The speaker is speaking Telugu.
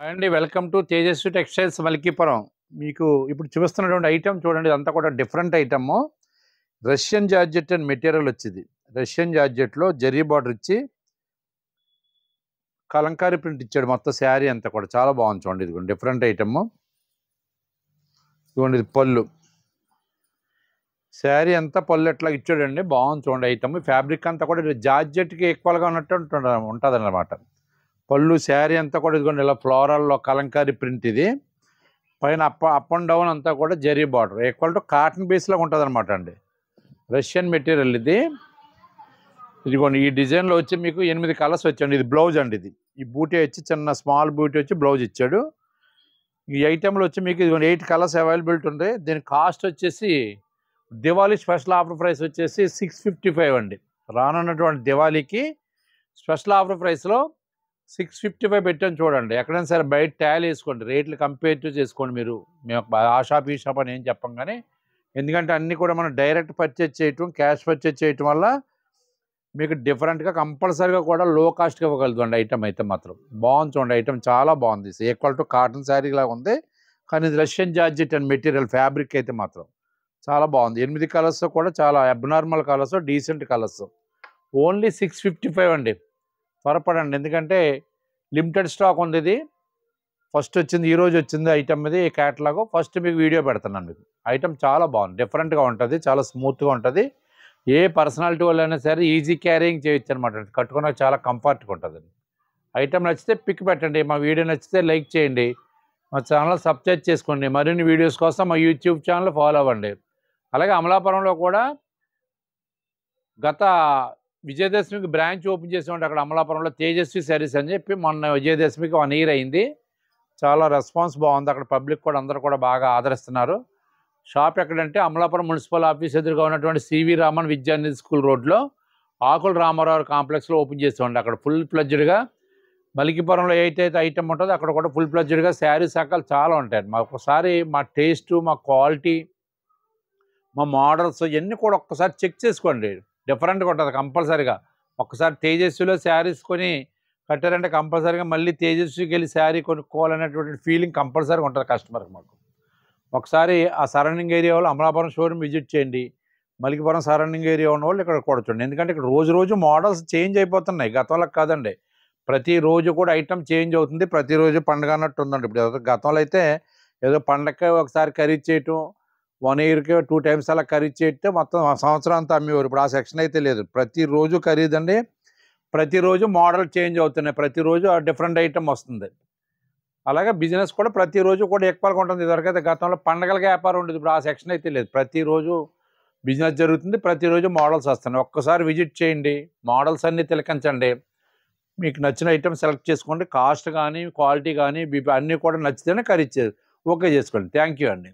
అండి welcome to Tejaswi textiles Malkipuram. మీకు ఇప్పుడు చూస్తున్నటువంటి ఐటమ్ చూడండి, ఇదంతా కూడా different item. Russian georgette and material వచ్చింది. రష్యన్ జార్జెట్లో జరీ బార్డర్ ఇచ్చి కలంకారీ ప్రింట్ ఇచ్చాడు. మొత్తం శారీ అంతా కూడా చాలా బాగుంది. చూడండి, ఇది డిఫరెంట్ ఐటమ్. ఇదిగోండి, ఇది పళ్ళు. శారీ అంతా పళ్ళు ఎట్లా ఇచ్చాడండి, బాగుంది. చూడండి ఐటమ్. ఫ్యాబ్రిక్ అంతా కూడా జార్జెట్కి ఈక్వల్గా ఉన్నట్టు ఉంటుంది అన్నమాట. పళ్ళు శారీ అంతా కూడా ఇదిగోండి ఇలా ఫ్లోరల్లో కలంకారీ ప్రింట్. ఇది పైన అప్ అండ్ డౌన్ అంతా కూడా zari border equal to cotton పీస్లాగా ఉంటుంది అనమాట అండి. రష్యన్ మెటీరియల్ ఇది. ఇదిగోండి ఈ డిజైన్లో వచ్చి మీకు 8 కలర్స్ వచ్చాయండి. ఇది బ్లౌజ్ అండి. ఇది ఈ బూటీ వచ్చి చిన్న స్మాల్ బూటీ వచ్చి బ్లౌజ్ ఇచ్చాడు. ఈ ఐటెంలో వచ్చి మీకు ఇదిగోండి 8 కలర్స్ అవైలబిలిటీ ఉంది. దీని కాస్ట్ వచ్చేసి దివాళీ స్పెషల్ ఆఫర్ ప్రైస్ వచ్చేసి 655 అండి. రానున్నటువంటి దివాళీకి స్పెషల్ ఆఫర్ ప్రైస్లో 655 పెట్టాను. చూడండి, ఎక్కడైనా సరే బయట టాలీ వేసుకోండి, రేట్లు కంపేర్ చేసుకోండి. మీరు మేము ఆ షాప్ ఈ షాప్ అని ఏం చెప్పం, కానీ ఎందుకంటే అన్నీ కూడా మనం డైరెక్ట్ పర్చేజ్ చేయటం, క్యాష్ పర్చేజ్ చేయటం వల్ల మీకు డిఫరెంట్గా కంపల్సరీగా కూడా లో కాస్ట్గా ఇవ్వగలుగుతుంది. ఐటమ్ అయితే మాత్రం బాగుంది. చూడండి ఐటమ్ చాలా బాగుంది. ఈక్వల్ టు కాటన్ శారీ లాగా ఉంది, కానీ ఇది Russian georgette and material fabric అయితే మాత్రం చాలా బాగుంది. 8 కలర్స్ కూడా చాలా abnormal colours, decent colours. Only 655 అండి. త్వరపడండి, ఎందుకంటే లిమిటెడ్ స్టాక్ ఉంది. ఇది ఫస్ట్ వచ్చింది, ఈరోజు వచ్చింది ఐటమ్. ఇది క్యాటలాగ్ ఫస్ట్ మీకు వీడియో పెడుతున్నాను. మీకు ఐటమ్ చాలా బాగుంది, డిఫరెంట్గా ఉంటుంది, చాలా స్మూత్గా ఉంటుంది. ఏ పర్సనాలిటీ వాళ్ళైనా సరే ఈజీ క్యారింగ్ చేయొచ్చు అనమాట. కట్టుకున్న చాలా కంఫర్ట్గా ఉంటుంది. ఐటమ్ నచ్చితే పిక్ పెట్టండి, మా వీడియో నచ్చితే లైక్ చేయండి, మా ఛానల్ సబ్స్క్రైబ్ చేసుకోండి. మరిన్ని వీడియోస్ కోసం మా యూట్యూబ్ ఛానల్ ఫాలో అవ్వండి. అలాగే అమలాపురంలో కూడా గత విజయదశమికి బ్రాంచ్ ఓపెన్ చేసామంటే అక్కడ అమలాపురంలో తేజస్వి శారీస్ అని చెప్పి మొన్న విజయదశమికి 1 ఇయర్ అయింది. చాలా రెస్పాన్స్ బాగుంది. అక్కడ పబ్లిక్ కూడా అందరూ కూడా బాగా ఆదరిస్తున్నారు. షాప్ ఎక్కడంటే అమలాపురం మున్సిపల్ ఆఫీస్ ఎదురుగా ఉన్నటువంటి సివి రామన్ విద్యానిధి స్కూల్ రోడ్లో ఆకుల రామారావు కాంప్లెక్స్లో ఓపెన్ చేసామండి. అక్కడ ఫుల్ ప్లెడ్జ్డ్గా మల్కీపురంలో అయితే ఐటమ్ ఉంటుందో అక్కడ కూడా ఫుల్ ప్లెడ్జ్డ్గా శారీస్ రకాలు చాలా ఉంటాయి. మాకు ఒకసారి మా టేస్టు, మా క్వాలిటీ, మా మోడల్స్ ఇవన్నీ కూడా ఒక్కసారి చెక్ చేసుకోండి. డిఫరెంట్గా ఉంటుంది కంపల్సరీగా. ఒక్కసారి తేజస్విలో శారీస్ కొని కట్టారంటే కంపల్సరీగా మళ్ళీ తేజస్వికి వెళ్ళి శారీ కొనుక్కోవాలనేటువంటి ఫీలింగ్ కంపల్సరీగా ఉంటుంది కస్టమర్కి. మాకు ఒకసారి ఆ సరౌండింగ్ ఏరియా వాళ్ళు అమలాపురం షోరూమ్ విజిట్ చేయండి. మల్కీపురం సరౌండింగ్ ఏరియా ఉన్న వాళ్ళు ఇక్కడ కూడా చూడండి. ఎందుకంటే ఇక్కడ రోజు మోడల్స్ చేంజ్ అయిపోతున్నాయి, గతంలో కాదండి. ప్రతిరోజు కూడా ఐటమ్ చేంజ్ అవుతుంది, ప్రతిరోజు పండుగ అన్నట్టు ఉందండి. ఇప్పుడు గతంలో అయితే ఏదో పండగకి ఒకసారి ఖరీదు చేయటం, 1 ఇయర్కి 2 టైమ్స్ అలా ఖరీదు చేస్తే మొత్తం సంవత్సరం అంతా అమ్మేవారు. ఇప్పుడు ఆ సెక్షన్ అయితే లేదు. ప్రతిరోజు ఖరీదండి, ప్రతిరోజు మోడల్ చేంజ్ అవుతున్నాయి, ప్రతిరోజు డిఫరెంట్ ఐటమ్ వస్తుంది. అలాగే బిజినెస్ కూడా ప్రతిరోజు కూడా ఎక్కువగా ఉంటుంది. ఇదివరకైతే గతంలో పండగలకి వ్యాపారం ఉండేది, ఇప్పుడు ఆ సెక్షన్ అయితే లేదు. ప్రతిరోజు బిజినెస్ జరుగుతుంది, ప్రతిరోజు మోడల్స్ వస్తున్నాయి. ఒక్కసారి విజిట్ చేయండి, మోడల్స్ అన్నీ తిలకించండి. మీకు నచ్చిన ఐటమ్ సెలెక్ట్ చేసుకోండి. కాస్ట్ కానీ క్వాలిటీ కానీ అన్నీ కూడా నచ్చితేనే ఖరీదు ఓకే చేసుకోండి. థ్యాంక్ యూ అండి.